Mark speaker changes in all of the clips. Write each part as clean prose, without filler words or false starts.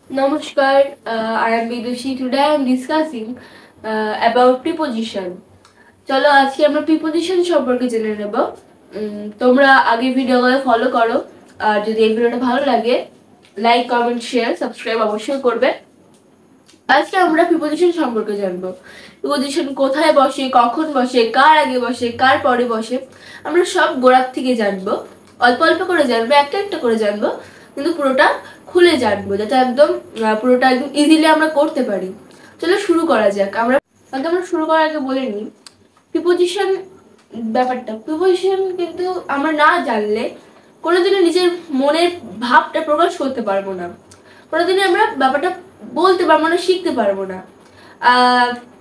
Speaker 1: Namaskar, I am Vidushi. Today I am discussing about preposition. চলো আজকে আমরা preposition সম্পর্কে জেনে নেব। তোমরা আগে ভিডিওগুলো ফলো করো, আর যদি এই ভিডিওটা ভালো লাগে লাইক কমেন্ট শেয়ার সাবস্ক্রাইব অবশ্যই করবে। আজকে আমরা প্রিপোজিশন সম্পর্কে জানবো। প্রিপোজিশন কোথায় বসে, কখন বসে, কার আগে বসে, কার পরে বসে, আমরা সব গোড়ার থেকে জানবো। অল্প অল্প করে জানবো, একটা একটা করে জানবো, কিন্তু পুরোটা খুলে জানবো, যাতে পুরোটা একদম ইজিলি আমরা করতে পারি। চলো শুরু করা যাক। আমরা শুরু করার আগে বলে নিই প্রিপোজিশন ব্যাপারটা। প্রিপোজিশন কিন্তু আমরা না জানলে কোনোদিনও নিজের মনের ভাবটা প্রকাশ করতে পারবো না, কোনোদিনই আমরা ব্যাপারটা বলতে পারবো না, শিখতে পারবো না।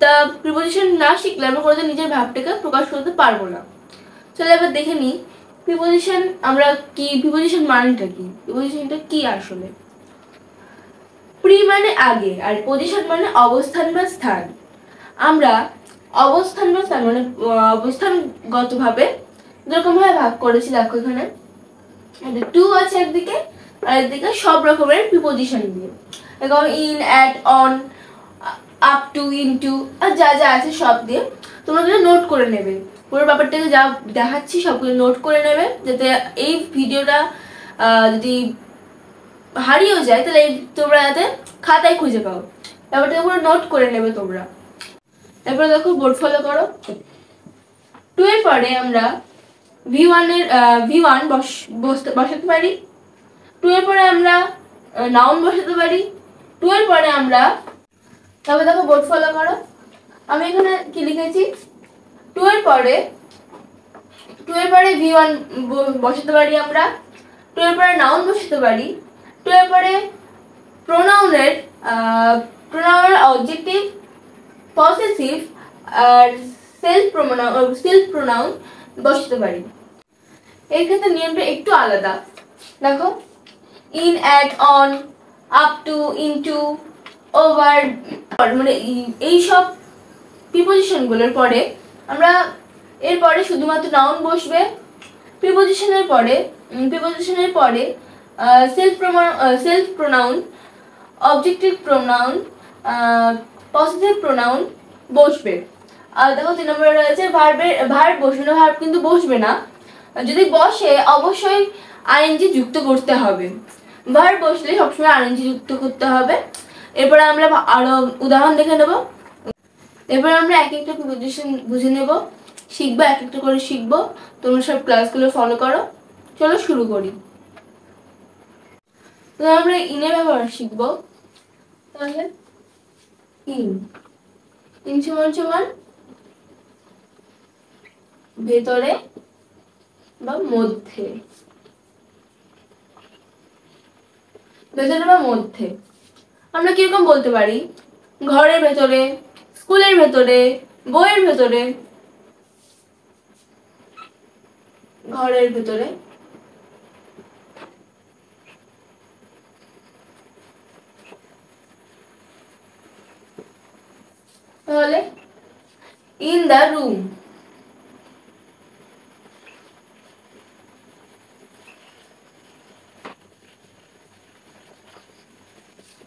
Speaker 1: তা প্রিপোজিশন না শিখলে আমরা কোনোদিন নিজের ভাবটাকে প্রকাশ করতে পারবো না। চলো এবার দেখে নিই প্রিপোজিশন আমরা কি, প্রিপোজিশন মানেটা কি, প্রিপোজিশনটা কি আসলে। প্রি মানে আগে, আর পজিশন মানে অবস্থান বা স্থান। আমরা অবস্থান বা স্থান মানে অবস্থানগতভাবে যেরকম ভাবে ভাগ করেছি, দেখো এখানে টু আছে একদিকে, আর একদিকে সব রকমের প্রিপোজিশন দিয়ে, এরকম in, at, on, up to, into, আর যা যা আছে সব দিয়ে তোমরা নোট করে নেবে। পুরো ব্যাপারটাকে যা দেখাচ্ছি সবগুলো নোট করে নেবে, যাতে এই ভিডিওটা যদি হারিয়েও যায় তাহলে তোমরা যাতে খাতায় খুঁজে পাও। ব্যাপারটাকে পুরো নোট করে নেবে তোমরা। এরপরে দেখো বোর্ড ফলো করো। টু এর পরে আমরা ভি ওয়ান বসাতে পারি। টু এর পরে আমরা নাউন বসাতে পারি। টু এর পরে আমরা, তবে দেখো বোর্ড ফলো করো, আমি এখানে কি লিখেছি, টু এর পরে ভি ওয়ান বসাতে পারি আমরা। টু এর পরে নাউন বসাতে পারি। টু এর পরে প্রোনাউনের অবজেক্টিভ, পসেসিভ আর সেলফ প্রোনাউন বসাতে পারি। এই ক্ষেত্রে নিয়মটা একটু আলাদা। দেখো in, at, on, up to, into, over, মানে এই সব প্রিপোজিশনগুলোর পরে আমরা এরপরে শুধুমাত্র নাউন বসবে। প্রিপোজিশনের পরে self pronoun, objective pronoun, possessive pronoun বসবে। আর দেখো 3 নম্বরে রয়েছে ভার্ব বসবে না, ভার্ব কিন্তু বসবে না। যদি বসে অবশ্যই আইএনজি যুক্ত করতে হবে। ভার্ব বসলে সবসময় আইএনজি যুক্ত করতে হবে। এরপরে আমরা আরো উদাহরণ দেখে নেব। এরপরে আমরা এক একটা প্রিপোজিশন বুঝে নেব, শিখবো, এক একটা করে শিখবো। তোমরা সব ক্লাসগুলো ফলো করো। চলো শুরু করি। তো আমরা ইনের ব্যবহার শিখবো। তাহলে ইন সমান ভেতরে বা মধ্যে, ভেতরে বা মধ্যে। আমরা কিরকম বলতে পারি, ঘরের ভেতরে, স্কুলের ভেতরে, বইয়ের ভেতরে। ঘরের ভেতরে, তাহলে in the room,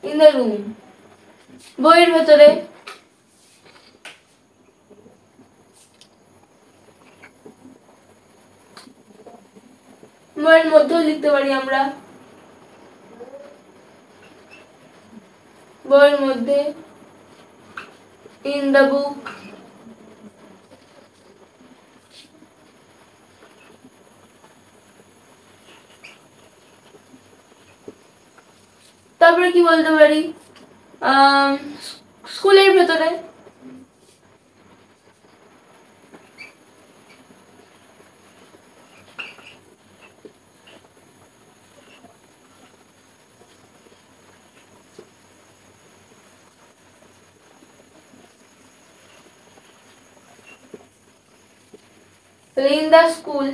Speaker 1: in the room. বইয়ের ভেতরে, বইয়ের মধ্যেও লিখতে পারি আমরা, বইয়ের মধ্যে, ইন দ্য বুক। তারপরে কি বলতে পারি, স্কুলের ভেতরে, ইন দ্য স্কুল।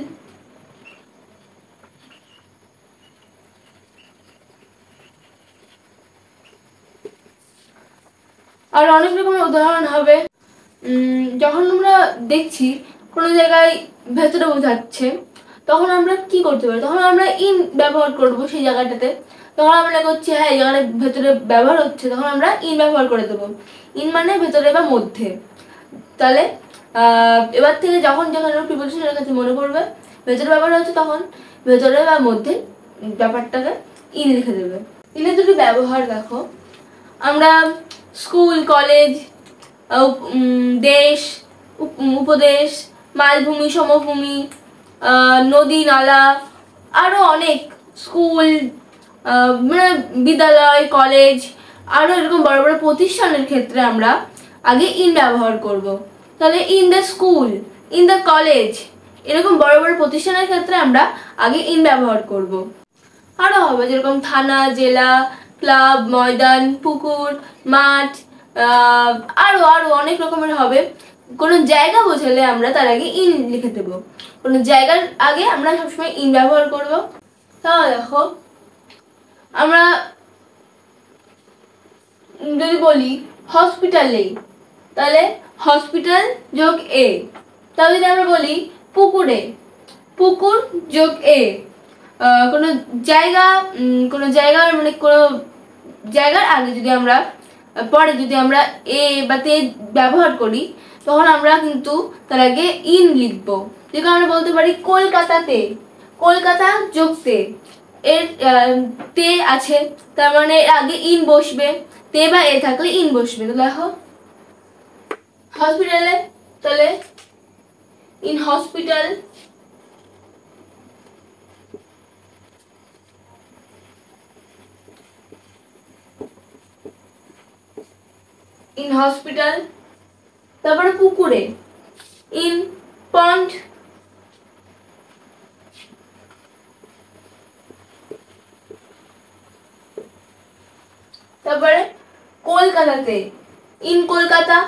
Speaker 1: আর অনেক রকমের উদাহরণ হবে। যখন আমরা দেখছি কোনো জায়গায় ভেতরে বোঝাচ্ছে, তখন আমরা কি করতে পারি, তখন আমরা ইন ব্যবহার করব সেই জায়গাটাতে। তখন আমরা করছি হ্যাঁ যেখানে ভেতরে ব্যবহার হচ্ছে তখন আমরা ইন ব্যবহার করে দেবো। ইন মানে ভেতরে বা মধ্যে। তাহলে এবার থেকে যখন যখন প্রিপোজিশনের কাছে মনে পড়বে ভেতরে ব্যবহার হচ্ছে তখন ভেতরে বা মধ্যে ব্যাপারটাকে ইন লিখে দেবে। ইনের দুটি ব্যবহার দেখো, আমরা স্কুল কলেজ, দেশ, উপদেশ, মালভূমি সমভূমি, নদী নালা, আরও অনেক স্কুল, মানে বিদ্যালয় কলেজ, আরও এরকম বড় বড় প্রতিষ্ঠানের ক্ষেত্রে আমরা আগে ইন ব্যবহার করব। তাহলে in the school, in the college, এরকম বড় বড় প্রতিষ্ঠানের ক্ষেত্রে আমরা আগে ইন ব্যবহার করব। আরও হবে যেরকম থানা, জেলা, ক্লাব, ময়দান, পুকুর, মাঠ, আরও আরও অনেক রকমের হবে। কোনো জায়গা বোঝালে আমরা তার আগে ইন লিখে দেবো। কোনো জায়গার আগে আমরা সবসময় ইন ব্যবহার করব। তাহলে দেখো আমরা যদি বলি হসপিটালে, তাহলে হসপিটাল যোগ এ। তাহলে যদি আমরা বলি পুকুরে, পুকুর যোগ এ। কোনো জায়গার মানে কোনো জায়গার আগে যদি আমরা পরে যদি আমরা এ বা তে ব্যবহার করি তখন আমরা কিন্তু তার আগে ইন লিখবো। যেরকম আমরা বলতে পারি কলকাতাতে, কলকাতা যোগ তে। এর তে আছে তার মানে আগে ইন বসবে, তে বা এ থাকলে ইন বসবে। তো দেখো হসপিটালে, তাহলে ইন হসপিটাল, ইন হসপিটাল। তারপরে পুকুরে ইন পন্ড, তারপরে কলকাতাতে ইন কলকাতা,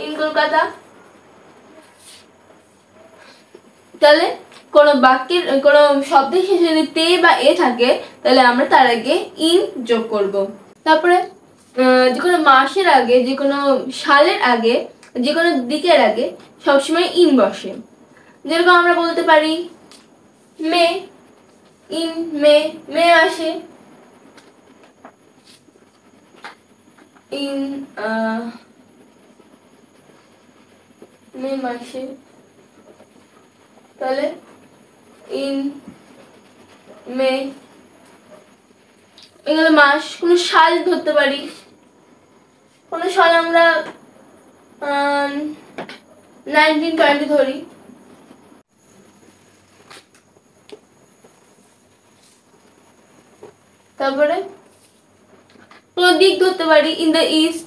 Speaker 1: ইন কলকাতা। তাহলে কোনো বাক্যের কোনো শব্দের শেষে যদি তে বা এ থাকে তাহলে আমরা তার আগে ইন যোগ করব। তারপরে যে কোনো মাসের আগে, যে কোনো সালের আগে, যে কোনো দিকের আগে সবসময় ইন বসে। যেরকম আমরা বলতে পারি মে, ইন মে, মে মাসে ইন মে মাসে, তাহলে ইন মে। এগুলো মাস। কোনো সাল ধরতে পারি, কোনো সাল আমরা 1920 ধরি। তারপরে কোনো দিক ধরতে পারি ইন দ্য ইস্ট,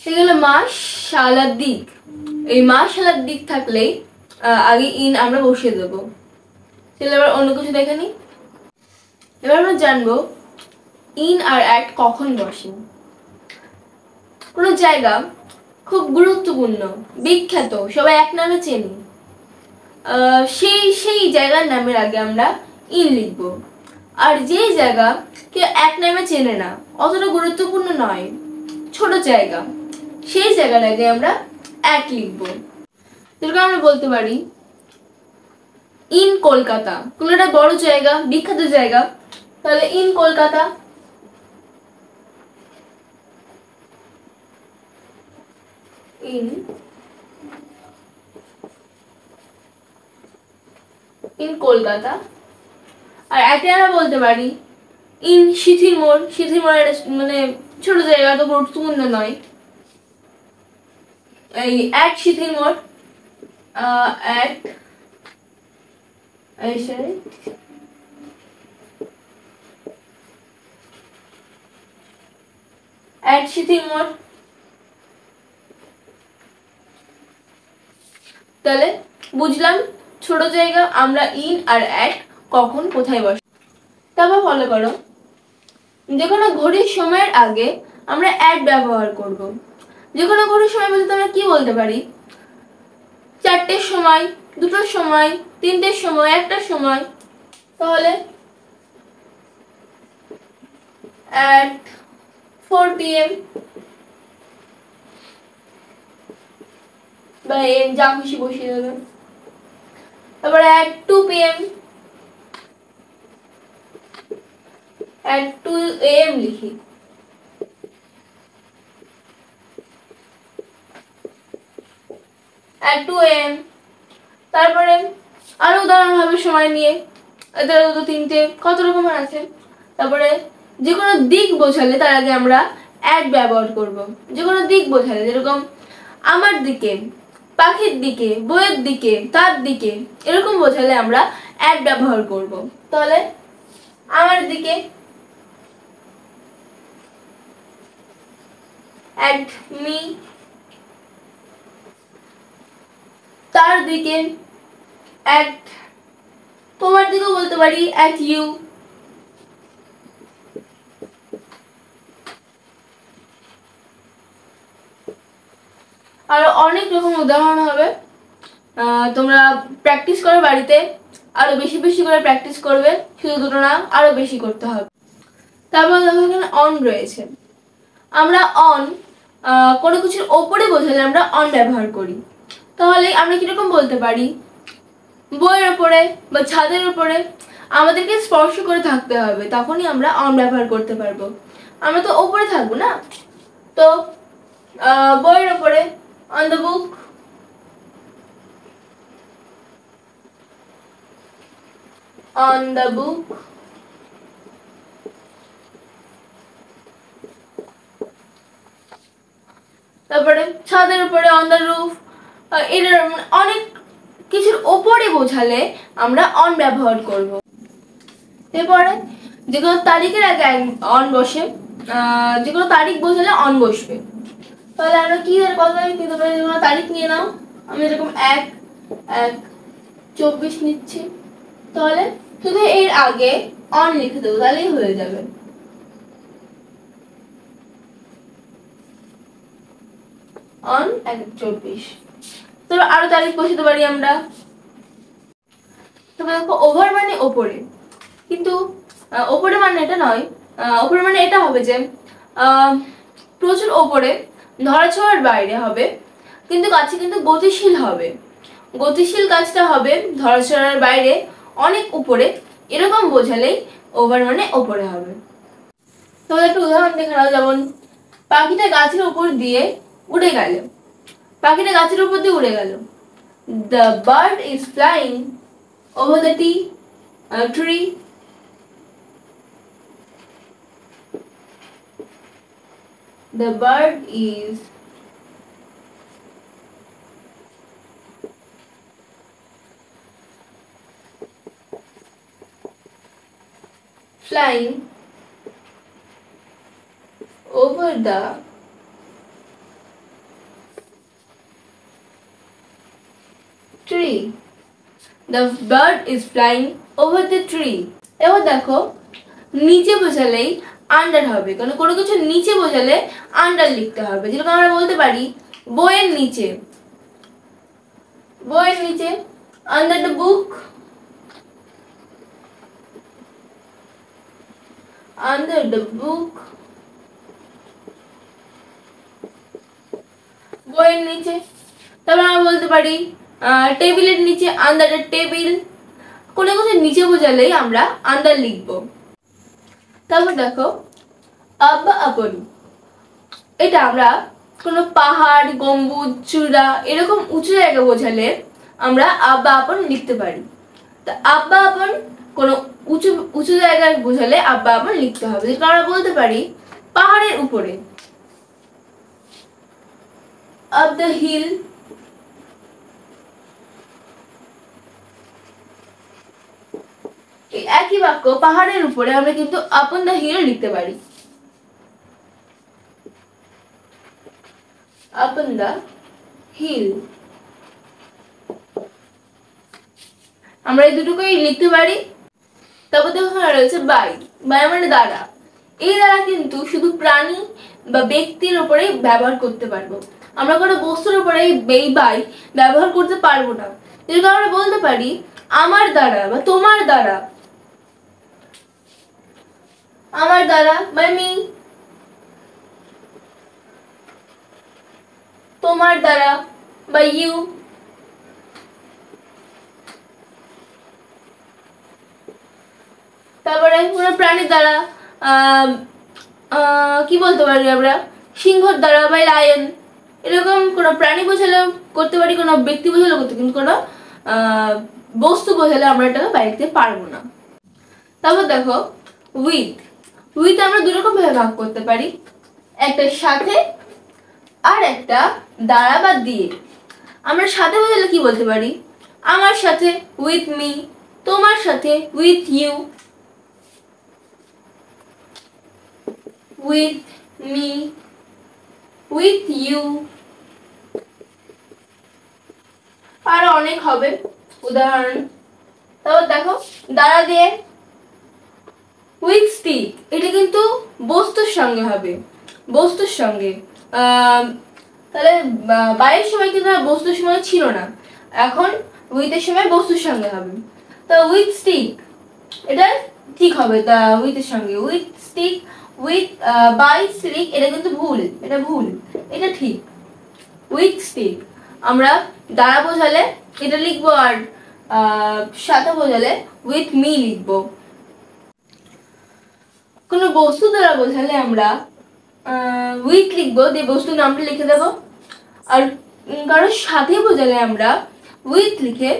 Speaker 1: সেগুলো মাস সাল আর দিক। এই মাস সাল আর দিক থাকলেই আগে ইন আমরা বসিয়ে দেবো। তাহলে এবার অন্য কিছু দেখে নিই। এবার আমরা জানবো ইন আর অ্যাট কখন বসে। কোনো জায়গা খুব গুরুত্বপূর্ণ, বিখ্যাত, সবাই এক নামে চেনে, সেই জায়গার নামের আগে আমরা ইন লিখবো। আর যে জায়গা কেউ এক নামে চেনে না, অতটা গুরুত্বপূর্ণ নয়, ছোট জায়গা, সেই জায়গার আগে আমরা অ্যাট লিখবো। যেরকম আমরা বলতে পারি ইন কলকাতা, কোনো একটা বড় জায়গা, বিখ্যাত জায়গা, তাহলে ইন কলকাতা। ইন কলকাতা। আর একে আমরা বলতে পারি ইন সিথির মোড়, সিথির মোড় মানে ছোট জায়গা, তো গুরুত্বপূর্ণ নয়, এই এক সিথির মোড়, এক সিথির মোড়। তাহলে বুঝলাম ছোট জায়গা আমরা ইন আর অ্যাট কখন কোথায় বসে। তারপর ফলো করো, যে কোনো ঘড়ির সময়ের আগে আমরা অ্যাট ব্যবহার করব। যে কোনো ঘড়ির সময় বলতে আমরা কি বলতে পারি? 4টের সময়, 2টোর সময়, 3টের সময়, 1টার সময়। তাহলে at 4 PM বা যা খুশি বসিয়ে দেবে। তারপরে at 2 PM, at 2 AM লিখি। at 2 AM। তারপরে আরো উদাহরণ হবে সময় নিয়ে, এদের তো 3টে, কত রকমের আছে। তারপরে যে কোনো দিক বোঝালে তার আগে আমরা at ব্যবহার করব। যে কোনো দিক বোঝালে, যেরকম আমার দিকে, পাখির দিকে, বইয়ের দিকে, তার দিকে, এরকম বোঝালে আমরা at ব্যবহার করব। তাহলে আমার দিকে at me, তার দিকে at, তোমার দিকেও বলতে পারি at you। আর অনেক রকম উদাহরণ হবে, তোমরা প্র্যাকটিস করো বাড়িতে, আরো বেশি বেশি করে প্র্যাকটিস করবে, শুধু দুটো না, আরো বেশি করতে হবে। তারপর দেখো এখানে অন রয়েছে। আমরা অন কোনো কিছুর ওপরে বোঝালে আমরা অন ব্যবহার করি। তাহলে আমরা কিরকম বলতে পারি? বইয়ের ওপরে বা ছাদের উপরে আমাদেরকে স্পর্শ করে থাকতে হবে, তখনই আমরা অন ব্যবহার করতে পারবো। আমরা তো ওপরে থাকবো না, তো বইয়ের ওপরে on the book, on the book। তারপরে ছাদের উপরে on the roof। এর অনেক কিছুর ওপরে বোঝালে আমরা on ব্যবহার করব। এরপরে যে কোনো তারিখের আগে on বসে, যে কোনো তারিখ বোঝালে on বসবে। তাহলে আমরা কি কত তারিখ নিতে পারি? যে কোনো তারিখ নিয়ে নাও, আমি এরকম 1/1/24 নিচ্ছি। তাহলে শুধু এর আগে on লিখে দেবো, তাহলেই হয়ে যাবে। on 1/24। তো আরো তারিখ বসাতে পারি আমরা। তবে দেখো ওভার মানে ওপরে, কিন্তু ওপরে মানে এটা নয়। ওপরে মানে এটা হবে যে প্রচুর ওপরে, ধরাছোঁয়ার বাইরে হবে, কিন্তু কাছে কিন্তু গতিশীল হবে। গতিশীল কাজটা হবে ধরাছোঁয়ার বাইরে, অনেক উপরে, এরকম বোঝালেই ওভার মানে ওপরে হবে। তাহলে একটা উদাহরণ দেখে নাও, যেমন পাখিটা গাছের উপর দিয়ে উড়ে গেল। পাখিটা গাছের উপর দিয়ে উড়ে গেল। The bird is flying over the tree. The bird is flying over the tree. The bird is flying over the tree. এবার দেখো নিচে বোঝালেই আন্ডার হবে, কারণ কোনো কিছু নিচে বোঝালে আন্ডার লিখতে হবে। যেরকম আমরা বলতে পারি বইয়ের নিচে, বইয়ের নিচে under the book, under the book, বইয়ের নিচে। তারপর আমরা বলতে পারি টেবিলের নিচে under the table। কোনো কিছু নিচে বোঝালেই আমরা আন্ডার লিখবো। তারপর দেখো আপ বা আপন, এটা আমরা কোনো পাহাড়, গম্বুজ, চূড়া, এরকম উঁচু জায়গা বোঝালে আমরা আপ বা আপন লিখতে পারি। তা আপ বা আপন কোনো উঁচু উঁচু জায়গায় বোঝালে আপ বা আপন লিখতে হবে। যেটা আমরা বলতে পারি পাহাড়ের উপরে, up the hill। এই একই বাক্য পাহাড়ের উপরে আমরা কিন্তু upon the hill লিখতে পারি, upon the hill। আমরা এই দুটোকেই লিখতে পারি। তারপর দেখো রয়েছে বাই। বাই মানে দ্বারা। এই দ্বারা কিন্তু শুধু প্রাণী বা ব্যক্তির উপরে ব্যবহার করতে পারবো, আমরা কোনো বস্তুর উপরে এই বাই ব্যবহার করতে পারবো না। যেরকম আমরা বলতে পারি আমার দ্বারা বা তোমার দ্বারা, আমার দ্বারা বাই মি, তোমার দ্বারা বাই ইউ। তারপরে কোনো প্রাণীর দ্বারা কি বলতে পারি আমরা, সিংহর দ্বারা বাই লায়ন। এরকম কোনো প্রাণী বোঝালেও করতে পারি, কোনো ব্যক্তি বোঝালেও করতে, কিন্তু কোনো বস্তু বোঝালে আমরা এটাকে বাইরে দিতে পারবো না। তারপর দেখো উইথ, উইথ আমরা দুই রকম ভাবে ভাগ করতে পারি, একটা সাথে আর একটা দ্বারা বা দিয়ে। আমরা সাথে বোঝালে কি বলতে পারি, আমার সাথে উইথ মি, তোমার সাথে with you, with me, with you, আর অনেক হবে উদাহরণ। তারপর দেখো দ্বারা দিয়ে উইথ স্টিক, এটা কিন্তু বস্তুর সঙ্গে হবে, বস্তুর সঙ্গে। তাহলে বাইরের সময় কিন্তু বস্তুর সময় ছিল না, এখন উইথের সময় বস্তুর সঙ্গে হবে। তো উইথ স্টিক এটা ঠিক হবে, তা উইথের সঙ্গে with stick, with by stick এটা কিন্তু ভুল, এটা ভুল, এটা ঠিক। উইথ স্টিক আমরা দ্বারা বোঝালে এটা লিখবো, আর সাথে বোঝালে উইথ মি লিখবো। কোনো বস্তু দ্বারা বোঝালে আমরা উইথ লিখবো, দিয়ে বস্তুর নামটা লিখে দেবো। আর কারোর সাথে বোঝালে আমরা উইথ লিখে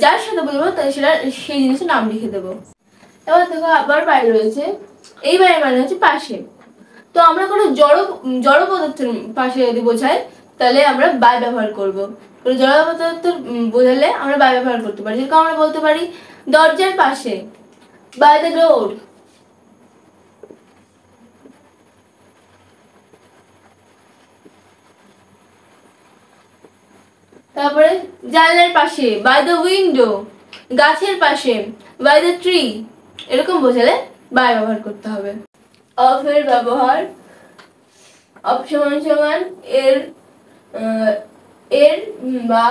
Speaker 1: যার সাথে বোঝাবো তাই সেটা সেই জিনিসের নাম লিখে দেবো। এবার দেখো আবার বাইরে রয়েছে, এই বাইরে মানে হচ্ছে পাশে। তো আমরা কোনো জড় পদার্থের পাশে যদি বোঝাই তাহলে আমরা বাই ব্যবহার করব। কোনো জড় পদার্থ বোঝালে আমরা বাই ব্যবহার করতে পারি, যেরকম আমরা বলতে পারি দরজার পাশে, বাই দ্য ডোর। তারপরে জানলার পাশে, বাই দ্য উইন্ডো। গাছের পাশে, বাই দ্য ট্রি। এরকম বোঝালে বাই ব্যবহার করতে হবে। অফ এর ব্যবহার, অফ সমান সমান এর এর বা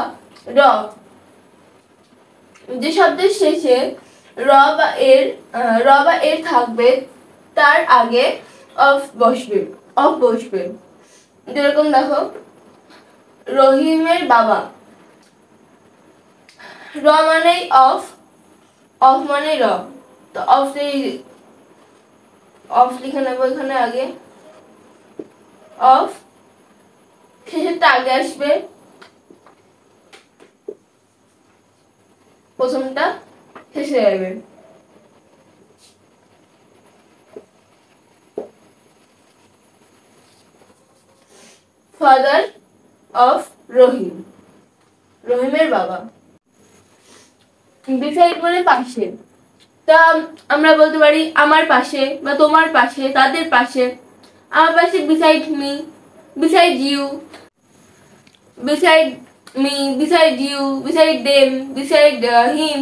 Speaker 1: র, যে শব্দের শেষে র বা এর থাকবে তার আগে অফ বসবে, অফ বসবে। যেরকম দেখো রহিমের বাবা, র মানে অফ, অফ মানে র, তো অফ লিখে নেবো এখানে আগে, অফ শেষেরটা আগে আসবে, প্রথমটা শেষে যাবে। ফাদার অফ রহিম, রহিমের বাবা। বিসাইড মানে পাশে, তা আমরা বলতে পারি আমার পাশে বা তোমার পাশে, তাদের পাশে। আমার পাশে beside me, beside you, beside me, beside you, beside them, beside him.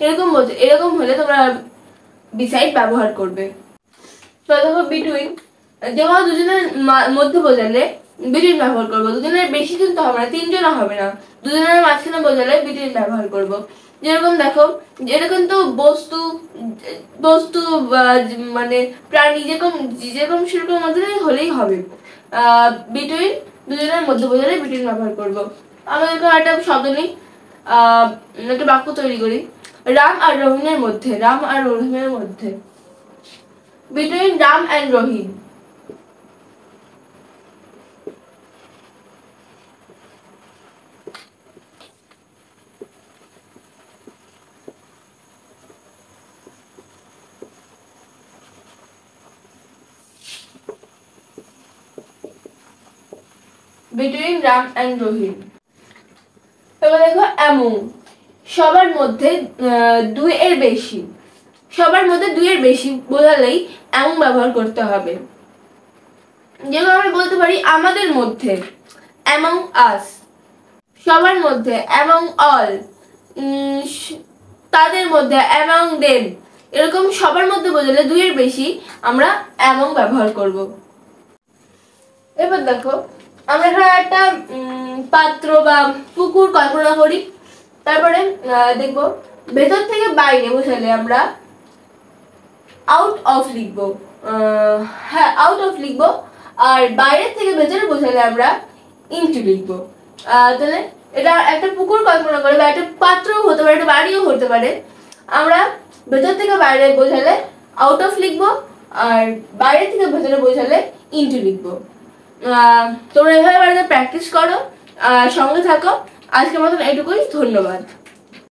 Speaker 1: এরকম হলে তোমরা বিসাইড ব্যবহার করবে। তো দেখো বিটুইন, যখন দুজনের মধ্যে বোঝালে বিটুইন ব্যবহার করবো। দুজনের বেশি কিন্তু হবে না, তিনজনও হবে না, দুজনের মাঝখানে বোঝালে বিটুইন ব্যবহার করবো। যেরকম দেখো এটা কিন্তু বস্তু মানে প্রাণী যেরকম সেরকম মধ্যে হলেই হবে। বিটুইন দুজনের মধ্যে বোঝালে বিটুইন ব্যবহার করবো। আমরা এরকম একটা শব্দ নেই, একটা বাক্য তৈরি করি, রাম আর রহিমের মধ্যে, রাম আর রহিমের মধ্যে, between Ram and Rahim. Between Ram and Rahim. এবার দেখো এমন, সবার মধ্যে দুই এর বেশি, সবার মধ্যে দুই এর বেশি বোঝালেই এমন ব্যবহার করতে হবে। যেমন আমরা বলতে পারি আমাদের মধ্যে, অ্যামং আস। সবার মধ্যে, অ্যামং অল। তাদের মধ্যে, অ্যামং দেম। এরকম সবার মধ্যে বোঝালে 2 এর বেশি আমরা এবং ব্যবহার করব। এবার দেখো আমরা এখানে একটা পাত্র বা পুকুর কল্পনা করি, তারপরে দেখব ভেতর থেকে বাইরে বোঝালে আমরা আউট অফ লিখবো, হ্যাঁ আউট অফ লিখবো, আর বাইরে থেকে ভেতরে বোঝালে আমরা ইনটু লিখবো। তাহলে এটা একটা পুকুর কল্পনা করে বা একটা পাত্রও হতে পারে, একটা বাড়িও হতে পারে। আমরা ভেতর থেকে বাইরে বোঝালে আউট অফ লিখবো, আর বাইরে থেকে ভেতরে বোঝালে ইনটু লিখবো। তোমরা এভাবে বাড়িতে প্র্যাকটিস করো, সঙ্গে থাকো। আজকের মতন এটুকুই, ধন্যবাদ।